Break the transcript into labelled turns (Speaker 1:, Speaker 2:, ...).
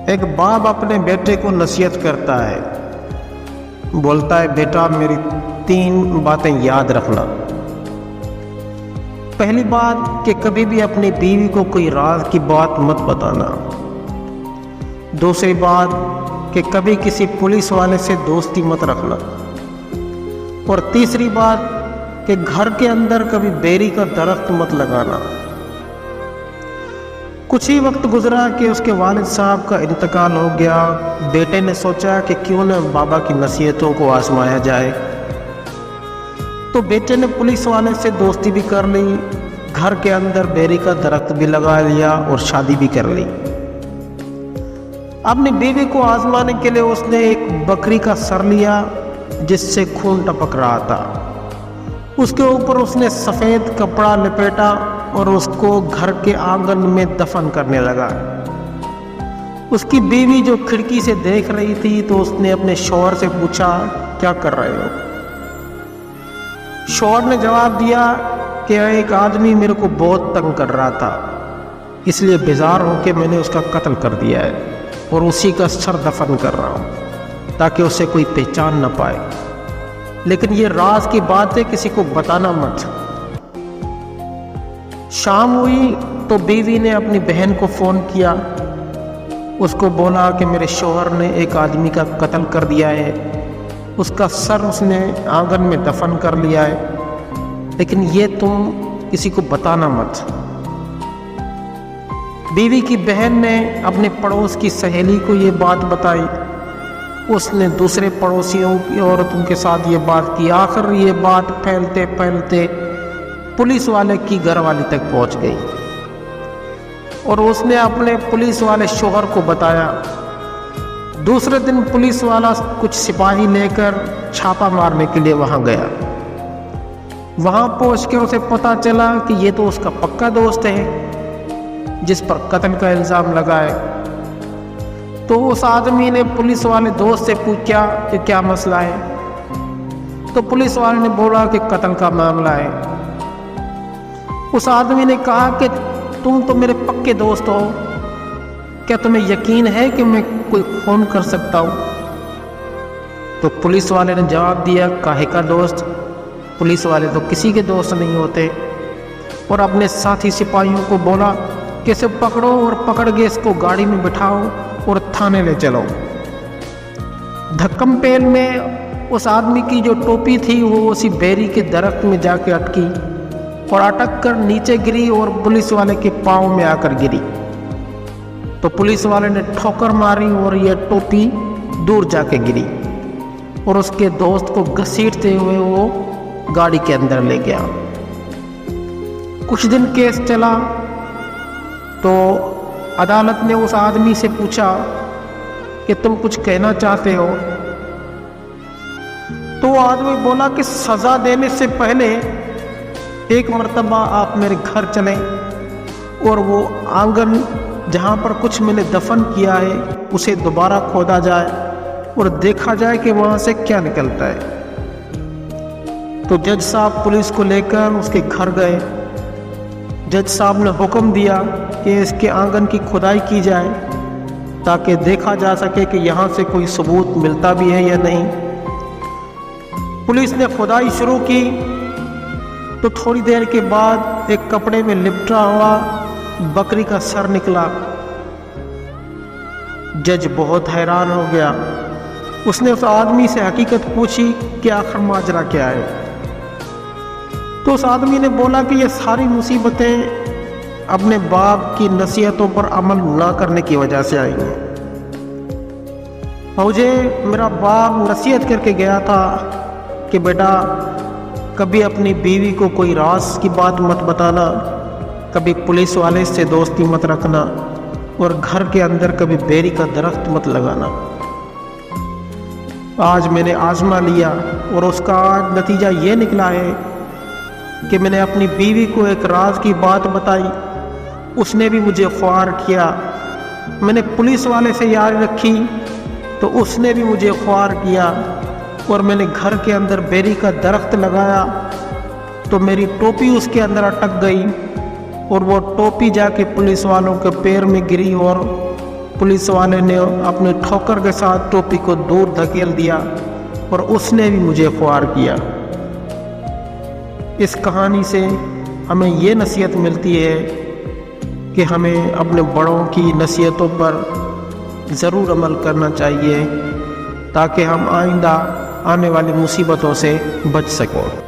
Speaker 1: एक बाप अपने बेटे को नसीहत करता है, बोलता है बेटा मेरी 3 बातें याद रखना। पहली बात कि कभी भी अपनी बीवी को कोई राज की बात मत बताना। दूसरी बात कि कभी किसी पुलिस वाले से दोस्ती मत रखना। और तीसरी बात कि घर के अंदर कभी बेरी का दरख्त मत लगाना। कुछ ही वक्त गुजरा कि उसके वालिद साहब का इंतकाल हो गया। बेटे ने सोचा कि क्यों न बाबा की नसीहतों को आजमाया जाए। तो बेटे ने पुलिस वाले से दोस्ती भी कर ली, घर के अंदर बेरी का दरख्त भी लगा लिया और शादी भी कर ली। अपनी बीवी को आजमाने के लिए उसने एक बकरी का सर लिया जिससे खून टपक रहा था। उसके ऊपर उसने सफ़ेद कपड़ा लपेटा और उसको घर के आंगन में दफन करने लगा। उसकी बीवी जो खिड़की से देख रही थी तो उसने अपने शौहर से पूछा, क्या कर रहे हो? शौहर ने जवाब दिया कि एक आदमी मेरे को बहुत तंग कर रहा था, इसलिए बेजार होकर मैंने उसका कत्ल कर दिया है और उसी का सर दफन कर रहा हूँ ताकि उसे कोई पहचान न पाए। लेकिन ये राज की बात है, किसी को बताना मत। शाम हुई तो बीवी ने अपनी बहन को फ़ोन किया। उसको बोला कि मेरे शौहर ने एक आदमी का कत्ल कर दिया है, उसका सर उसने आंगन में दफन कर लिया है, लेकिन ये तुम किसी को बताना मत। बीवी की बहन ने अपने पड़ोस की सहेली को ये बात बताई। उसने दूसरे पड़ोसियों की औरतों के साथ ये बात की। आखिर ये बात फैलते फैलते पुलिस वाले की घरवाली तक पहुंच गई और उसने अपने पुलिस वाले शौहर को बताया। दूसरे दिन पुलिस वाला कुछ सिपाही लेकर छापा मारने के लिए वहां गया। वहां पहुंच के उसे पता चला कि ये तो उसका पक्का दोस्त है जिस पर कत्ल का इल्ज़ाम लगा है। तो उस आदमी ने पुलिस वाले दोस्त से पूछा कि क्या मसला है। तो पुलिस वाले ने बोला कि कत्ल का मामला है। उस आदमी ने कहा कि तुम तो मेरे पक्के दोस्त हो, क्या तुम्हें यकीन है कि मैं कोई खून कर सकता हूँ? तो पुलिस वाले ने जवाब दिया, काहे का दोस्त? पुलिस वाले तो किसी के दोस्त नहीं होते। और अपने साथी सिपाहियों को बोला कि इसे पकड़ो और पकड़ के इसको गाड़ी में बिठाओ और थाने ले चलो। धक्कम पेल में उस आदमी की जो टोपी थी वो उसी बेरी के दरख्त में जाके अटकी और अटक कर नीचे गिरी और पुलिस वाले के पाँव में आकर गिरी। तो पुलिस वाले ने ठोकर मारी और ये टोपी दूर जाके गिरी और उसके दोस्त को घसीटते हुए वो गाड़ी के अंदर ले गया। कुछ दिन केस चला तो अदालत ने उस आदमी से पूछा कि तुम कुछ कहना चाहते हो? तो वो आदमी बोला कि सज़ा देने से पहले एक मर्तबा आप मेरे घर चलें और वो आंगन जहाँ पर कुछ मैंने दफन किया है उसे दोबारा खोदा जाए और देखा जाए कि वहाँ से क्या निकलता है। तो जज साहब पुलिस को लेकर उसके घर गए। जज साहब ने हुक्म दिया कि इसके आंगन की खुदाई की जाए ताकि देखा जा सके कि यहाँ से कोई सबूत मिलता भी है या नहीं। पुलिस ने खुदाई शुरू की तो थोड़ी देर के बाद एक कपड़े में लिपटा हुआ बकरी का सर निकला। जज बहुत हैरान हो गया। उसने उस आदमी से हकीकत पूछी कि आखिर माजरा क्या है। तो उस आदमी ने बोला कि ये सारी मुसीबतें अपने बाप की नसीहतों पर अमल ना करने की वजह से आई हैं। मुझे मेरा बाप नसीहत करके गया था कि बेटा कभी अपनी बीवी को कोई राज की बात मत बताना, कभी पुलिस वाले से दोस्ती मत रखना और घर के अंदर कभी बेरी का दरख्त मत लगाना। आज मैंने आजमा लिया और उसका आज नतीजा ये निकला है कि मैंने अपनी बीवी को एक राज की बात बताई, उसने भी मुझे ख्वार किया। मैंने पुलिस वाले से यारी रखी तो उसने भी मुझे ख्वार किया। और मैंने घर के अंदर बेरी का दरख्त लगाया तो मेरी टोपी उसके अंदर अटक गई और वो टोपी जाके पुलिस वालों के पैर में गिरी और पुलिस वाले ने अपने ठोकर के साथ टोपी को दूर धकेल दिया और उसने भी मुझे ख्वार किया। इस कहानी से हमें ये नसीहत मिलती है कि हमें अपने बड़ों की नसीहतों पर ज़रूर अमल करना चाहिए ताकि हम आइंदा आने वाली मुसीबतों से बच सकें।